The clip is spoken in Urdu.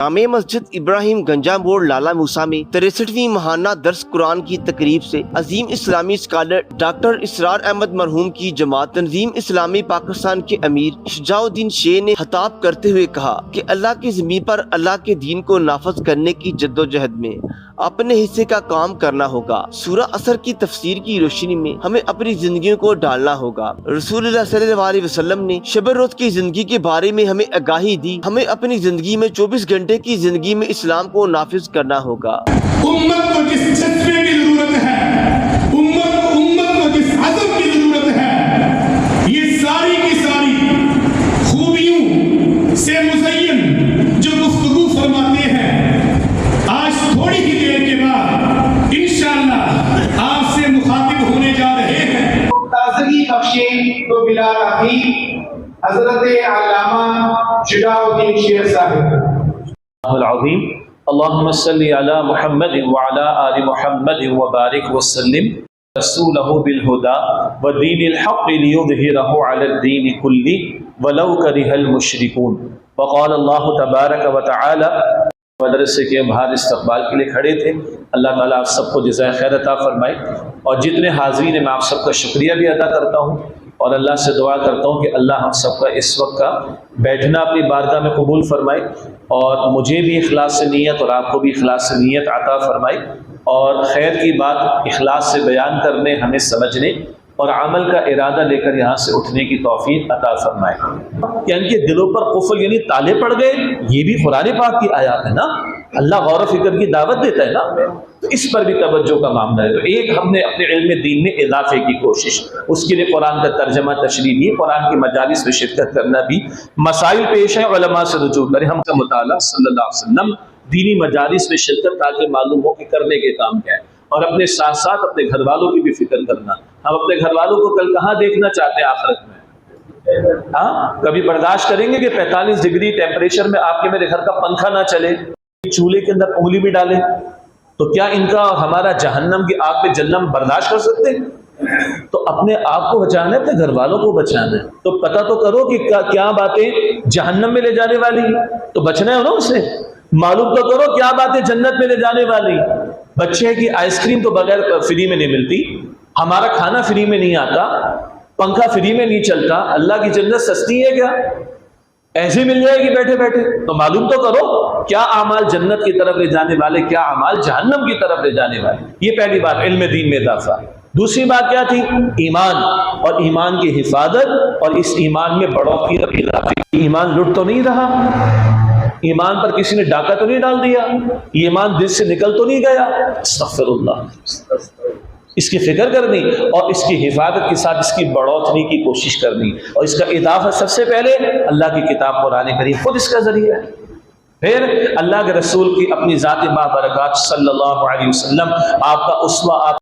جامع مسجد ابراہیم گنجا موڑ لالہ موسیٰ میں 63ویں ماہانہ درس قرآن کی تقریب سے عظیم اسلامی اسکالر ڈاکٹر اسرار احمد مرحوم کی جماعت تنظیم اسلامی پاکستان کے امیر شجاع الدین شیخ نے خطاب کرتے ہوئے کہا کہ اللہ کی زمین پر اللہ کے دین کو نافذ کرنے کی جدوجہد میں اپنے حصے کا کام کرنا ہوگا۔ سورہ عصر کی تفسیر کی روشنی میں ہمیں اپنی زندگیوں کو ڈالنا ہوگا۔ رسول اللہ صلی اللہ علیہ وسلم نے شب روز کی زندگی کے بارے میں ہمیں آگاہی دی۔ ہمیں اپنی زندگی میں 24 گھنٹے کی زندگی میں اسلام کو نافذ کرنا ہوگا۔ امت کو جس جذبے کی ضرورت ہے، امت کو جس عزم کی ضرورت ہے، یہ ساری کی ساری خوبیوں سے مزین جو گفتگو فرماتے ہیں، آج تھوڑی ہی دیر کے بعد انشاءاللہ آپ سے مخاطب ہونے جا رہے ہیں۔ تازگی بخشیں تو بلا تاخیر حضرت علامہ شجاع الدین شیخ صاحب۔ العظیم اللہم صلی علی محمد وعلی آل محمد وبارک وسلم رسولہ بالہدا ودین الحق لیظہرہ علی الدین کلہ ولو کرہ المشرکون۔ وقال اللہ تبارک وتعالی، مدرسے کے باہر استقبال کے لیے کھڑے تھے، اللہ تعالیٰ آپ سب کو جزائے خیر عطا فرمائے، اور جتنے حاضرین ہیں میں آپ سب کا شکریہ بھی ادا کرتا ہوں، اور اللہ سے دعا کرتا ہوں کہ اللہ ہم سب کا اس وقت کا بیٹھنا اپنی بارگاہ میں قبول فرمائے، اور مجھے بھی اخلاص سے نیت اور آپ کو بھی اخلاص سے نیت عطا فرمائے، اور خیر کی بات اخلاص سے بیان کرنے، ہمیں سمجھنے اور عمل کا ارادہ لے کر یہاں سے اٹھنے کی توفیق عطا فرمائے۔ کہ ان کے دلوں پر قفل یعنی تالے پڑ گئے، یہ بھی قرآن پاک کی آیات ہے نا، اللہ غور و فکر کی دعوت دیتا ہے نا، تو اس پر بھی توجہ کا معاملہ ہے۔ تو ایک ہم نے اپنے علم دین میں اضافے کی کوشش، اس کے لیے قرآن کا ترجمہ تشریح بھی، قرآن کی مجالس میں شرکت کرنا بھی، مسائل پیش ہیں علماء سے رجوع کریں، ہم کا مطالعہ صلی اللہ علیہ وسلم دینی مجالس میں شرکت تاکہ معلوم ہو کہ کرنے کے کام کیا ہے، اور اپنے ساتھ ساتھ اپنے گھر والوں کی بھی فکر کرنا۔ ہم اپنے گھر والوں کو کل کہاں دیکھنا چاہتے ہیں آخرت میں؟ ہاں کبھی برداشت کریں گے کہ 45 ڈگری ٹیمپریچر میں آپ کے میرے گھر کا پنکھا نہ چلے، چولہے کے اندر انگلی بھی ڈالے؟ تو کیا ان کا اور ہمارا جہنم کی آگ پہ جلنا برداشت کر سکتے ہیں؟ تو اپنے آپ کو بچانا ہے، اپنے گھر والوں کو بچانا ہے، تو پتہ تو کرو کہ کیا باتیں جہنم میں لے جانے والی، تو بچنا ہے نا اس سے، معلوم تو کرو کیا باتیں جنت میں لے جانے والی۔ بچے کی آئس کریم تو بغیر فری میں نہیں ملتی، ہمارا کھانا فری میں نہیں آتا، پنکھا فری میں نہیں چلتا، اللہ کی جنت سستی ہے کیا؟ ایسے مل جائے گی بیٹھے بیٹھے؟ تو معلوم تو کرو کیا اعمال جنت کی طرف لے جانے والے، کیا اعمال جہنم کی طرف لے جانے والے۔ یہ پہلی بات علم دین میں اضافہ۔ دوسری بات کیا تھی؟ ایمان، اور ایمان کی حفاظت، اور اس ایمان میں بڑھوتری اور اضافے۔ ایمان لٹ تو نہیں رہا، ایمان پر کسی نے ڈاکہ تو نہیں ڈال دیا، ایمان دل سے نکل تو نہیں گیا، استغفر اللہ، اس کی فکر کرنی اور اس کی حفاظت کے ساتھ اس کی بڑھوتری کی کوشش کرنی، اور اس کا اضافہ سب سے پہلے اللہ کی کتاب قرآن کریم خود اس کا ذریعہ ہے، پھر اللہ کے رسول کی اپنی ذات بابرکات صلی اللہ علیہ وسلم، آپ کا اسوہ، آپ